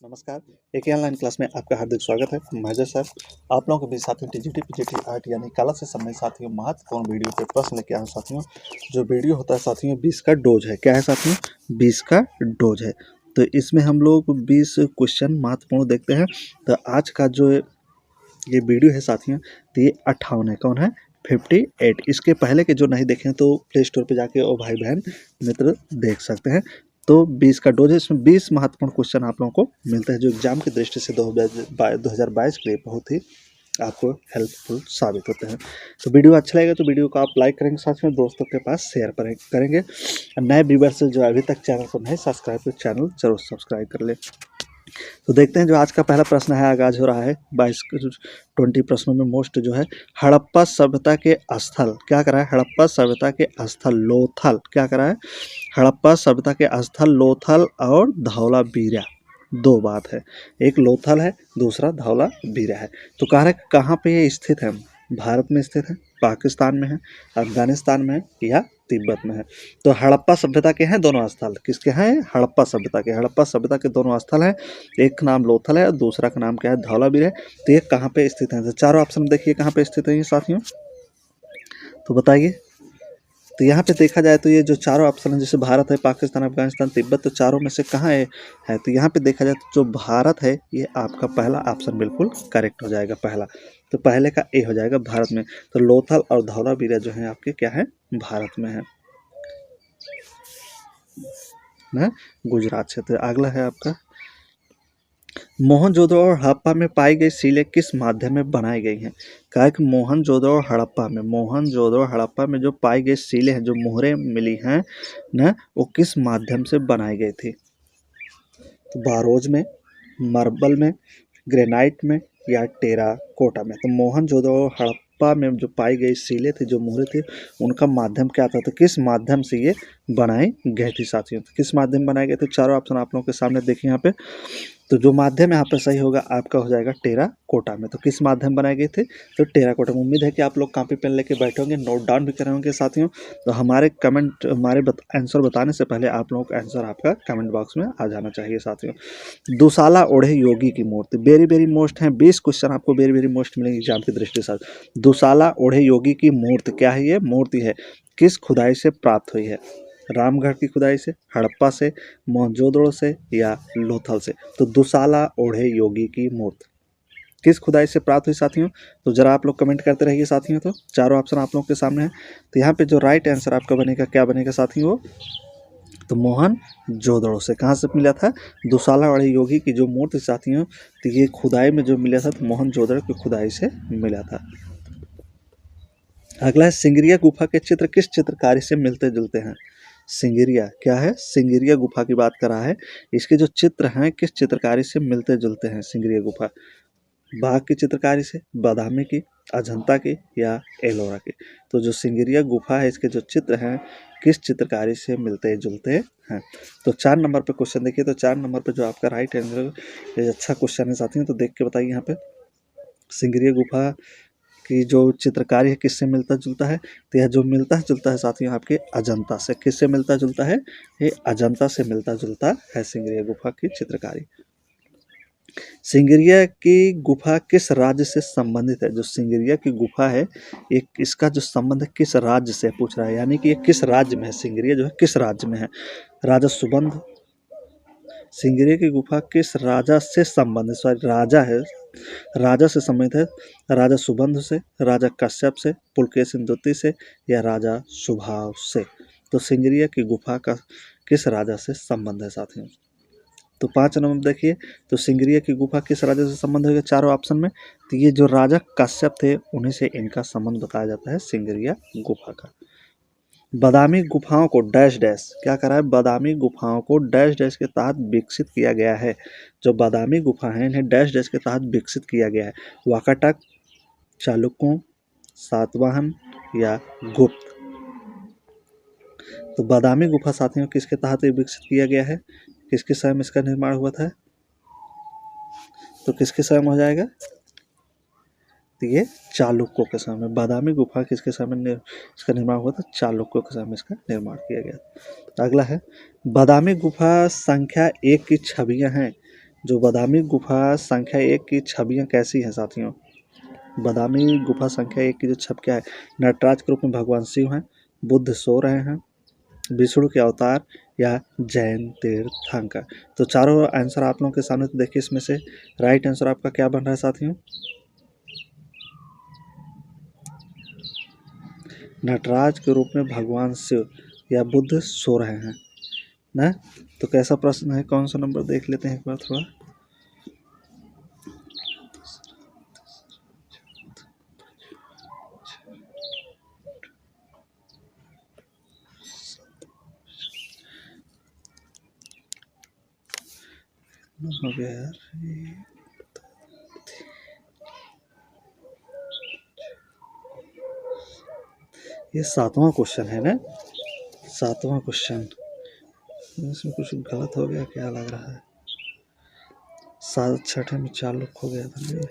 नमस्कार। एक ही online class में आपका हार्दिक स्वागत है। मैं सर आप लोगों के बीच साथियों टीजीटी पीजीटी आर्ट यानी कला से संबंधित साथियों महत्वपूर्ण वीडियो पे प्रश्न लेके आए साथियों। जो वीडियो होता है साथियों 20 का डोज है। क्या है साथियों? 20 का डोज है। तो इसमें हम लोग 20 क्वेश्चन महत्वपूर्ण देखते हैं। तो आज का जो ये वीडियो है साथियों, तो ये 58 है। कौन है? 58। इसके पहले के जो नहीं देखें तो प्ले स्टोर पर जाके और भाई बहन मित्र देख सकते हैं। तो 20 का डोज है। इसमें 20 महत्वपूर्ण क्वेश्चन आप लोगों को मिलते हैं जो एग्जाम की दृष्टि से 2022 के लिए बहुत ही आपको हेल्पफुल साबित होते हैं। तो वीडियो अच्छा लगेगा तो वीडियो को आप लाइक करेंगे, साथ में दोस्तों के पास शेयर करेंगे। नए व्यूअर्स जो अभी तक चैनल को नहीं सब्सक्राइब तो चैनल जरूर सब्सक्राइब कर ले। तो देखते हैं जो आज का पहला प्रश्न है, आगाज हो रहा है 20 प्रश्नों में मोस्ट जो है हड़प्पा सभ्यता के स्थल। क्या करा है? हड़प्पा सभ्यता के स्थल लोथल। क्या करा है? हड़प्पा सभ्यता के स्थल लोथल और धौलावीरा। दो बात है, एक लोथल है, दूसरा धौलावीरा है। तो कह रहे कहाँ पे ये स्थित है? भारत में स्थित है, पाकिस्तान में है, अफगानिस्तान में है या तिब्बत में है। तो हड़प्पा सभ्यता के हैं दोनों स्थल। किसके हैं? हड़प्पा सभ्यता के। हड़प्पा सभ्यता के दोनों स्थल हैं। एक का नाम लोथल है और दूसरा का नाम क्या है? धौलावीर है। तो ये कहाँ पे स्थित है? तो चारों ऑप्शन देखिए कहाँ पे स्थित है ये साथियों, तो बताइए। तो यहाँ पे देखा जाए तो ये जो चारों ऑप्शन है, जैसे भारत है, पाकिस्तान, अफगानिस्तान, तिब्बत, तो चारों में से कहाँ है? तो यहाँ पे देखा जाए तो जो भारत है ये आपका पहला ऑप्शन बिल्कुल करेक्ट हो जाएगा। पहला तो पहले का ए हो जाएगा भारत में। तो लोथल और धौलावीरा जो है आपके क्या है? भारत में है ना, गुजरात क्षेत्र। अगला है आपका मोहनजोदड़ो और हड़प्पा में पाई गई सीलें किस माध्यम में बनाई गई हैं? कहा कि मोहनजोदड़ो और हड़प्पा में जो पाई गई सीलें हैं, जो मोहरें मिली हैं ना, वो किस माध्यम से बनाई गई थी? तो बारोज में, मार्बल में, ग्रेनाइट में या टेराकोटा में। तो मोहनजोदड़ो और हड़प्पा में जो पाई गई सीलें थी, जो मोहरें थी, उनका माध्यम क्या था? तो किस माध्यम से ये बनाई गई थी साथियों? तो किस माध्यम बनाए गए थे? चारों ऑप्शन आप लोगों के सामने देखिए यहाँ पे। तो जो माध्यम यहाँ पे सही होगा आपका हो जाएगा टेराकोटा में। तो किस माध्यम बनाए गए थे? तो टेराकोटा में। उम्मीद है कि आप लोग कॉपी पेन लेके बैठे होंगे, नोट डाउन भी कर रहे होंगे साथियों। तो हमारे आंसर बताने से पहले आप लोगों का आंसर आपका कमेंट बॉक्स में आ जाना चाहिए साथियों। दुशाला ओढ़े योगी की मूर्ति वेरी वेरी मोस्ट है। 20 क्वेश्चन आपको वेरी वेरी मोस्ट मिलेंगे एग्जाम की दृष्टि से। दुशाला ओढ़े योगी की मूर्ति क्या है? ये मूर्ति है किस खुदाई से प्राप्त हुई है? रामगढ़ की खुदाई से, हड़प्पा से, मोहनजोदड़ो से या लोथल से। तो दुशाला ओढ़े योगी की मूर्ति किस खुदाई से प्राप्त हुई साथियों? तो जरा आप लोग कमेंट करते रहिए साथियों। तो चारों ऑप्शन आप लोगों के सामने है। तो यहाँ पे जो राइट आंसर आपका बनेगा, क्या बनेगा साथियों? तो मोहनजोदड़ो से। कहाँ से मिला था? दुशाला ओढ़े योगी की जो मूर्ति साथियों, तो ये खुदाई में जो मिला था तो मोहनजोदड़ो की खुदाई से मिला था। अगला है सिंगरिया गुफा के चित्र किस चित्रकारी से मिलते जुलते हैं? सिंगरिया क्या है? सिंगरिया गुफा की बात कर रहा है। इसके जो चित्र हैं किस चित्रकारी से मिलते जुलते हैं? सिंगरिया गुफा बाघ की चित्रकारी से, बादामी की, अजंता की या एलोरा की। तो जो सिंगरिया गुफा है इसके जो चित्र हैं किस चित्रकारी से मिलते जुलते हैं? तो 4 नंबर पे क्वेश्चन देखिए। तो 4 नंबर पे जो आपका राइट आंसर, ये अच्छा क्वेश्चन है साथियों। तो देख के बताइए यहाँ पे सिंगरिया गुफा की जो चित्रकारी है किससे मिलता जुलता है? तो यह जो मिलता जुलता है साथियों आपके अजंता से। किससे मिलता जुलता है? ये अजंता से मिलता जुलता है सिंगरिया गुफा की चित्रकारी। सिंगरिया की गुफा किस राज्य से संबंधित है? जो सिंगरिया की गुफा है ये इसका जो संबंध है किस राज्य से पूछ रहा है, यानी कि ये किस राज्य में है? सिंगरिया जो है किस राज्य में है? राजा सुबंध। सिंगरिया की गुफा किस राजा से संबंधित, सॉरी राजा है, राजा से संबंधित है? राजा सुबंध से, राजा कश्यप से, पुलकेशिन द्वितीय से या राजा सुभाव से। तो सिंगरिया की गुफा का किस राजा से संबंध है साथियों? तो 5 नंबर देखिए। तो सिंगरिया की गुफा किस राजा से संबंध होगा चारों ऑप्शन में? तो ये जो राजा कश्यप थे उन्हीं से इनका संबंध बताया जाता है सिंगरिया गुफा का। बादामी गुफाओं को डैश डैश क्या करा है? बादामी गुफाओं को डैश डैश के तहत विकसित किया गया है। जो बादामी गुफा है इन्हें डैश डैश के तहत विकसित किया गया है। वाकाटक, चालुक्यों, सातवाहन या गुप्त। तो बादामी गुफा साथियों किसके तहत विकसित किया गया है? किसके समय में इसका निर्माण हुआ था? तो किसके समय में हो जाएगा? तो ये चालुक्यों के समय में। बादामी गुफा किसके समय में इसका निर्माण हुआ था? चालुक्यों के समय में इसका निर्माण किया गया। अगला है बादामी गुफा संख्या 1 की छवियां हैं जो बादामी गुफा संख्या 1 की छवियां कैसी हैं साथियों? बादामी गुफा संख्या 1 की जो छवियां है, नटराज के रूप में भगवान शिव हैं, बुद्ध सो रहे हैं, विष्णु के अवतार या जैन तीर्थंकर। तो चारों आंसर आप लोगों के सामने, तो देखिए इसमें से राइट आंसर आपका क्या बन रहा है साथियों? नटराज के रूप में भगवान शिव या बुद्ध सो रहे हैं ना। तो कैसा प्रश्न है, कौन सा नंबर देख लेते हैं एक बार थोड़ा। हो गया यार, ये 7वां क्वेश्चन है ना, 7वां क्वेश्चन। इसमें कुछ गलत हो गया क्या लग रहा है? 6ठे में 4 लुक हो गया था,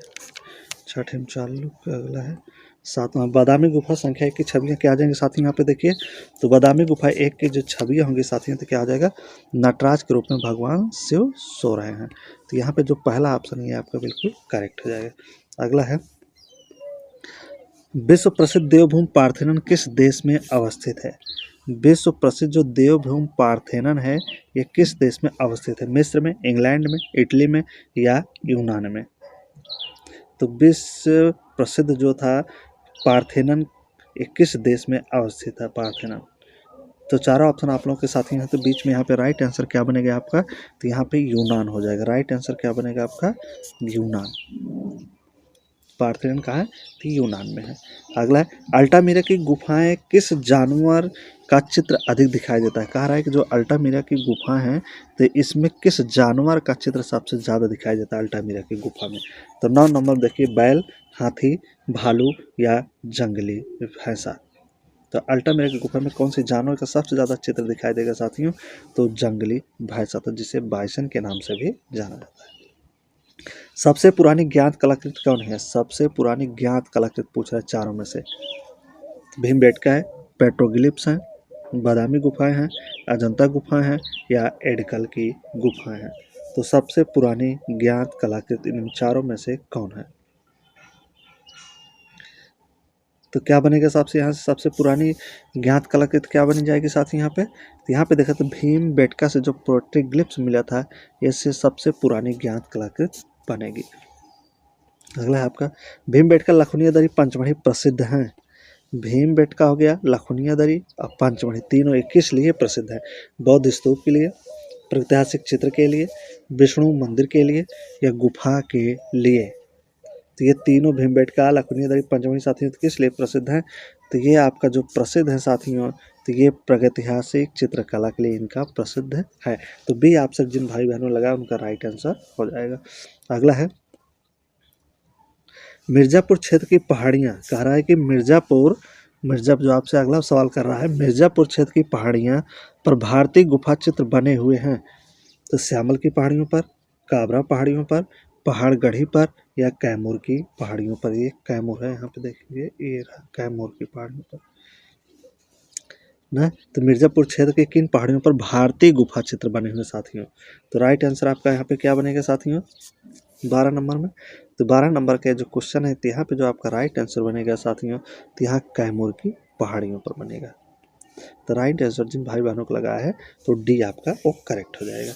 6ठे में 4 लुक, अगला है 7वां। बादामी गुफा संख्या 1 की छवियां क्या आ जाएंगी साथियों? यहाँ पे देखिए, तो बादामी गुफा 1 की जो छवियां होंगी साथियों, तो क्या आ जाएगा? नटराज के रूप में भगवान शिव सो रहे हैं। तो यहाँ पे जो पहला ऑप्शन है आपका बिल्कुल करेक्ट हो जाएगा। अगला है, विश्व प्रसिद्ध देवभूमि पार्थेनन किस देश में अवस्थित है? विश्व प्रसिद्ध जो देवभूमि पार्थेनन है, ये किस देश में अवस्थित है? मिस्र में, इंग्लैंड में, इटली में या यूनान में? तो विश्व प्रसिद्ध जो था पार्थेनन, ये किस देश में अवस्थित है पार्थेनन? तो चारों ऑप्शन आप लोगों के साथ ही हैं, तो बीच में यहाँ पे राइट आंसर क्या बनेगा आपका? तो यहाँ पे यूनान हो जाएगा। राइट आंसर क्या बनेगा आपका? यूनान। पार्थेनन कहाँ है? तो यूनान में है। अगला है, अल्टामिरा की गुफाएं किस जानवर का चित्र अधिक दिखाई देता है? कह रहा है कि जो अल्टामिरा की गुफा है, तो इसमें किस जानवर का चित्र सबसे ज़्यादा दिखाई देता है अल्टामिरा की गुफा में? तो 9 नंबर देखिए, बैल, हाथी, भालू या जंगली भैंसा। तो अल्टामिरा की गुफा में कौन सी जानवर का सबसे ज़्यादा चित्र दिखाई देगा साथियों? तो जंगली भैंसा, तो जिसे बाइसन के नाम से भी जाना जाता है। सबसे पुरानी ज्ञात कलाकृति कौन है? सबसे पुरानी ज्ञात कलाकृति पूछ रहा है चारों में से। भीमबेटका है, पेट्रोग्लिप्स हैं, बादामी गुफाएं हैं, अजंता गुफाएं हैं या एडकल की गुफाएं हैं। तो सबसे पुरानी ज्ञात कलाकृति इन चारों में से कौन है? तो क्या बनेगा सबसे, यहाँ से सबसे पुरानी ज्ञात कलाकृति क्या बनी जाएगी साथी यहाँ पे? तो यहाँ पे देखा तो भीमबेटका से जो पेट्रोग्लिप्स मिला था, इससे सबसे पुरानी ज्ञात कलाकृति बनेगी। अगला है आपका, भीमबेटका लखुनिया दरी पंचमढ़ी प्रसिद्ध हैं। भीमबेटका हो गया, लखुनिया दरी और पंचमढ़ी, तीनों एक किस लिए प्रसिद्ध है? बौद्ध स्तूप के लिए, प्रागैतिहासिक चित्र के लिए, विष्णु मंदिर के लिए या गुफा के लिए? तो ये तीनों भीमबेटका, लखुनिया दरी, पंचमढ़ी साथियों किस लिए प्रसिद्ध हैं? तो ये आपका जो प्रसिद्ध है साथियों, तो ये प्रागैतिहासिक चित्रकला के लिए इनका प्रसिद्ध है। तो बी ऑप्शन जिन भाई बहनों लगा उनका राइट आंसर हो जाएगा। अगला है, मिर्ज़ापुर क्षेत्र की पहाड़ियाँ, कह रहा है कि मिर्ज़ापुर जो आपसे अगला सवाल कर रहा है, मिर्ज़ापुर क्षेत्र की पहाड़ियाँ पर भारतीय गुफा चित्र बने हुए हैं। तो श्यामल की पहाड़ियों पर, काबरा पहाड़ियों पर, पहाड़गढ़ी पर या कैमूर की पहाड़ियों पर? ये कैमूर है, यहाँ पे देखेंगे ये कैमूर की पहाड़ियों पर ना। तो मिर्ज़ापुर क्षेत्र के किन पहाड़ियों पर भारतीय गुफा चित्र बने हुए साथियों? तो राइट आंसर आपका यहाँ पे क्या बनेगा साथियों? 12 नंबर में। तो 12 नंबर का जो क्वेश्चन है, तो यहाँ पे जो आपका राइट आंसर बनेगा साथियों, तो यहाँ कैमूर की पहाड़ियों पर बनेगा। तो राइट आंसर जिन भाई बहनों को लगा है, तो डी आपका वो करेक्ट हो जाएगा।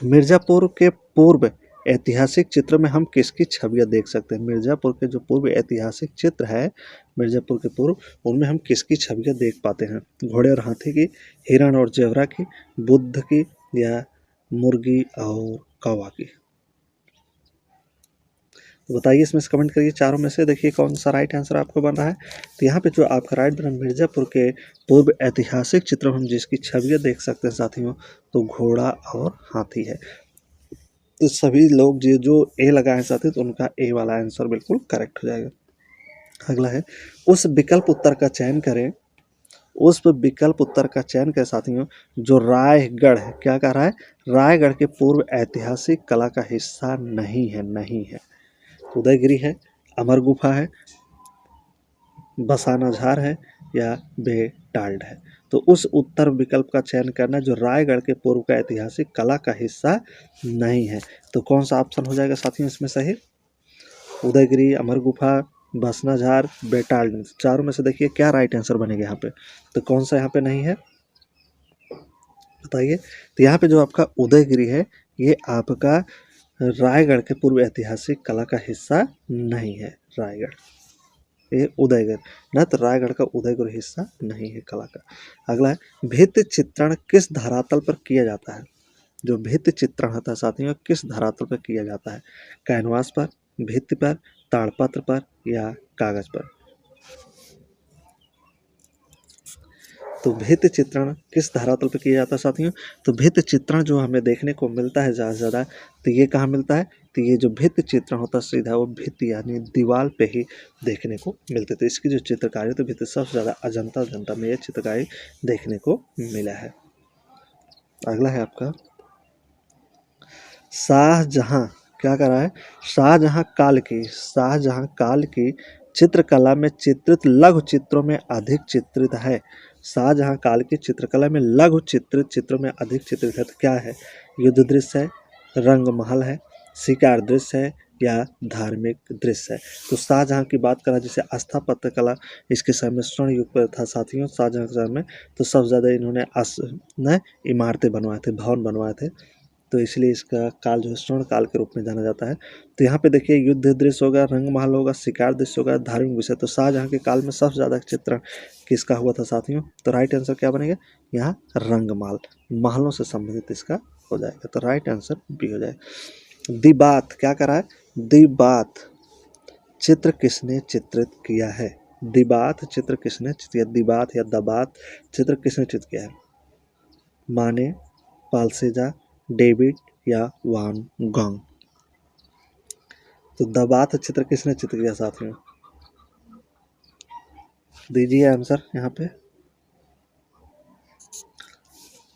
मिर्ज़ापुर के पूर्व ऐतिहासिक चित्र में हम किसकी छवियां देख सकते हैं? मिर्ज़ापुर के जो पूर्व ऐतिहासिक चित्र है, मिर्ज़ापुर के पूर्व, उनमें हम किसकी छवियां देख पाते हैं? घोड़े और हाथी की, हिरण और जेवरा की, बुद्ध की या मुर्गी और कौवा की? तो बताइए, इसमें से कमेंट करिए चारों में से, देखिए कौन सा राइट आंसर आपको बन रहा है। तो यहाँ पे जो आपका राइट बना, मिर्ज़ापुर के पूर्व ऐतिहासिक चित्र हम जिसकी छवियां देख सकते हैं साथियों, तो घोड़ा और हाथी है। तो सभी लोग जो ए लगाए साथी, तो उनका ए वाला आंसर बिल्कुल करेक्ट हो जाएगा। अगला है, उस विकल्प उत्तर का चयन करें, उस विकल्प उत्तर का चयन करें साथियों जो रायगढ़ है, क्या कह रहा है? रायगढ़ के पूर्व ऐतिहासिक कला का हिस्सा नहीं है, नहीं है। उदयगिरी है, अमर गुफा है, बसाना झार है या बेटाल्ड है? तो उस उत्तर विकल्प का चयन करना जो रायगढ़ के पूर्व का ऐतिहासिक कला का हिस्सा नहीं है। तो कौन सा ऑप्शन हो जाएगा साथियों इसमें सही? उदयगिरी, अमर गुफा, बसनाझार, बेटाल, चारों में से देखिए क्या राइट आंसर बनेगा यहाँ पे। तो कौन सा यहाँ पे नहीं है बताइए। तो यहाँ पे जो आपका उदयगिरी है ये आपका रायगढ़ के पूर्व ऐतिहासिक कला का हिस्सा नहीं है। रायगढ़ ये उदयगढ़ न, तो रायगढ़ का उदयगढ़ हिस्सा नहीं है कला का। अगला है भित्ति चित्रण किस धरातल पर किया जाता है? जो भित्ति चित्रण होता है साथियों किस धरातल पर किया जाता है? कैनवास पर, भित्ति पर, ताड़पत्र पर या कागज पर? तो भित्ति चित्रण किस धरातल पर किया जाता है साथियों? तो भित्ति चित्रण जो हमें देखने को मिलता है ज़्यादा से ज़्यादा, तो ये कहाँ मिलता है? तो ये जो भित्ति चित्रण होता है सीधा वो भित्ति यानी दीवार पे ही देखने को मिलते। तो इसकी जो चित्रकारी है तो भित्ति सबसे ज़्यादा अजंता में ये चित्रकारी देखने को मिला है। अगला है आपका शाहजहां क्या कर रहा है? शाहजहां काल की चित्रकला में चित्रित लघु चित्रों में अधिक चित्रित है। शाहजहां काल की चित्रकला में लघु चित्रित चित्रों में अधिक चित्रित है। तो क्या है? युद्ध दृश्य है, रंग महल है, शिकार दृश्य है या धार्मिक दृश्य है। तो शाहजहां की बात करा जिसे स्थापत्य कला इसके समय में स्वर्ण युग पर था साथियों शाहजहां के समय में, तो सबसे ज़्यादा इन्होंने इमारतें बनवाए थे, भवन बनवाए थे, तो इसलिए इसका काल जो है स्वर्ण काल के रूप में जाना जाता है। तो यहाँ पे देखिए युद्ध दृश्य होगा, रंग महल होगा, शिकार दृश्य होगा, धार्मिक विषय। तो शाहजहां के काल में सबसे ज़्यादा चित्रण किसका हुआ था साथियों? तो राइट आंसर क्या बनेगा यहाँ? रंग महल, महलों से संबंधित इसका हो जाएगा। तो राइट आंसर बी हो जाएगा। दिबात क्या करा है? दिबात चित्र किसने चित्रित किया है? दिबात चित्र किसने चित्रित किया? दिबात या दबात चित्र किसने चित्रित किया है? माने, पालसेजा, डेविड या वान गॉग? तो दबात चित्र किसने चित्र किया साथियों? दीजिए आंसर यहाँ पे।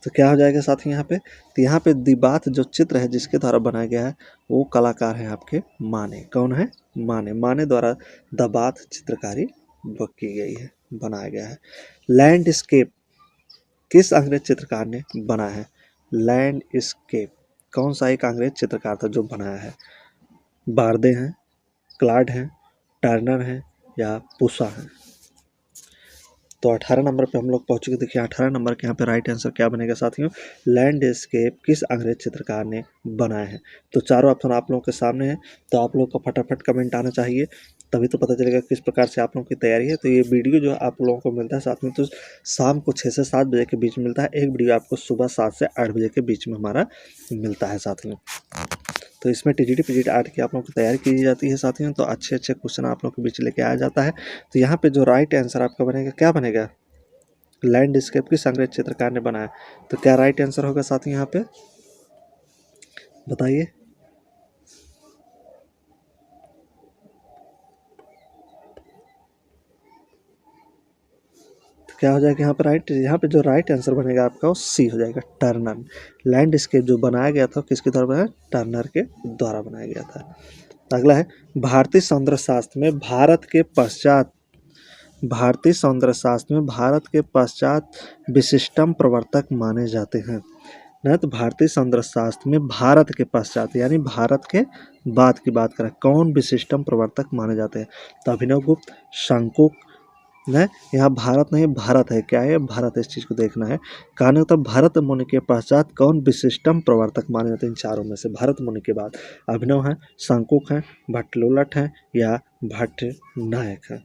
तो क्या हो जाएगा साथियों यहाँ पे? तो यहाँ पे दिबात जो चित्र है जिसके द्वारा बनाया गया है वो कलाकार है आपके माने। कौन है? माने। माने द्वारा दबात चित्रकारी की गई है, बनाया गया है। लैंडस्केप किस अंग्रेज चित्रकार ने बनाया है? लैंडस्केप कौन सा एक अंग्रेज चित्रकार था जो बनाया है? बार्दे हैं, क्लाड हैं, टर्नर हैं या पुसा हैं? तो 18 नंबर पे हम लोग पहुँच चुके। देखिए 18 नंबर के यहाँ पे राइट आंसर क्या बनेगा साथियों? लैंडस्केप किस अंग्रेज चित्रकार ने बनाया है? तो चारों ऑप्शन आप लोगों के सामने है, तो आप लोग का फटाफट कमेंट आना चाहिए, तभी तो पता चलेगा किस प्रकार से आप लोगों की तैयारी है। तो ये वीडियो जो आप लोगों को मिलता है साथ में, तो शाम को 6 से 7 बजे के बीच मिलता है। एक वीडियो आपको सुबह 7 से 8 बजे के बीच में हमारा मिलता है साथियों। तो इसमें टीजीटी पीजीटी 8 की आप लोगों की तैयारी की जाती है साथियों। तो अच्छे क्वेश्चन आप लोगों के बीच लेके आया जाता है। तो यहाँ पे जो राइट आंसर आपका बनेगा क्या बनेगा? लैंडस्केप किस अंग्रेज चित्रकार ने बनाया? तो क्या राइट आंसर होगा साथियों यहाँ पे बताइए? क्या हो जाएगा यहाँ पे राइट? यहाँ पे जो राइट आंसर बनेगा आपका वो सी हो जाएगा, टर्नर। लैंडस्केप जो बनाया गया था किसके द्वारा बनाया? टर्नर के द्वारा बनाया गया था। अगला है भारतीय सौंदर्य शास्त्र में भारत के पश्चात विशिष्टम प्रवर्तक माने जाते हैं। ना तो भारतीय सौंदर्य शास्त्र में भारत के पश्चात यानी भारत के बाद की बात करें, कौन विशिष्टम प्रवर्तक माने जाते हैं? तो अभिनव गुप्त, शंकुक, न यहाँ भारत नहीं भारत है, क्या है? भारत है, इस चीज़ को देखना है। कहने तो भरत मुनि के पश्चात कौन विशिष्टम प्रवर्तक माने जाते हैं? इन चारों में से भरत मुनि के बाद अभिनव है, शंकुक है, भट्टलोलट है या भट्ट नायक है?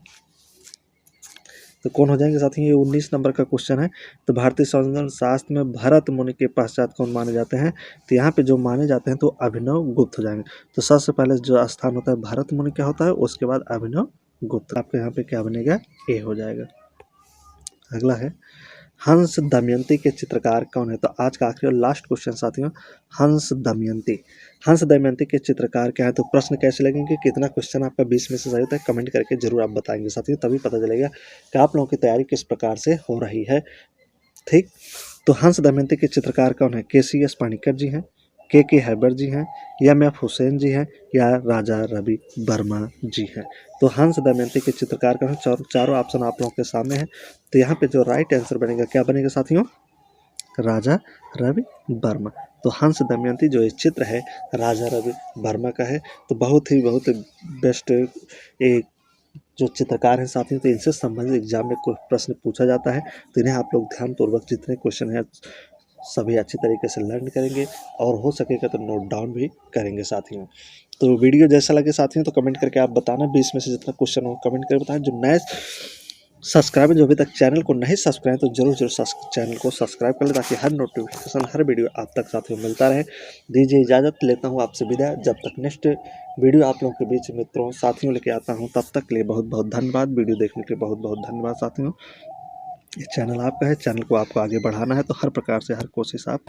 तो कौन हो जाएंगे साथियों? ये 19 नंबर का क्वेश्चन है। तो भारतीय सौंदर्य शास्त्र में भरत मुनि के पश्चात कौन माने जाते हैं? तो यहाँ पे जो माने जाते हैं तो अभिनव गुप्त हो जाएंगे। तो सबसे पहले जो स्थान होता है भरत मुनि क्या होता है, उसके बाद अभिनव गुप्त। आपके यहाँ पे क्या बनेगा? ए हो जाएगा। अगला है हंस दमयंती के चित्रकार कौन है? तो आज का आखिरी और लास्ट क्वेश्चन साथियों, हंस दमयंती के चित्रकार क्या है? तो प्रश्न कैसे लगेंगे, कितना क्वेश्चन आपका 20 में से सही होता है, कमेंट करके जरूर आप बताएंगे साथियों, तभी पता चलेगा कि आप लोगों की तैयारी किस प्रकार से हो रही है। ठीक, तो हंस दमयंती के चित्रकार कौन है? KCS पाणिकर जी हैं, के हैबर जी हैं, एम.एफ. हुसैन जी हैं या राजा रवि वर्मा जी हैं। तो हंस दमयंती के चित्रकार का चारों ऑप्शन आप लोगों के सामने है। तो यहाँ पे जो राइट आंसर बनेगा क्या बनेगा साथियों? राजा रवि वर्मा। तो हंस दमयंती जो ये चित्र है राजा रवि वर्मा का है। तो बहुत बेस्ट एक जो चित्रकार हैं साथियों, तो इनसे संबंधित एग्जाम में कोई प्रश्न पूछा जाता है, तो इन्हें आप लोग ध्यानपूर्वक जितने क्वेश्चन हैं सभी अच्छी तरीके से लर्न करेंगे और हो सकेगा तो नोट डाउन भी करेंगे साथियों। तो वीडियो जैसा लगे साथियों तो कमेंट करके आप बताना, 20 में से जितना क्वेश्चन हो कमेंट करके बताएं। जो नए सब्सक्राइबर जो अभी तक चैनल को नहीं सब्सक्राइब तो जरूर चैनल को सब्सक्राइब कर ले, ताकि हर नोटिफिकेशन हर वीडियो आप तक साथियों मिलता रहे। दीजिए इजाज़त, लेता हूँ आपसे विदा। जब तक नेक्स्ट वीडियो आप लोगों के बीच मित्रों साथियों लेके आता हूँ, तब तक के लिए बहुत बहुत धन्यवाद। वीडियो देखने के लिए बहुत बहुत धन्यवाद साथियों। ये चैनल आपका है, चैनल को आपको आगे बढ़ाना है, तो हर प्रकार से हर कोशिश आप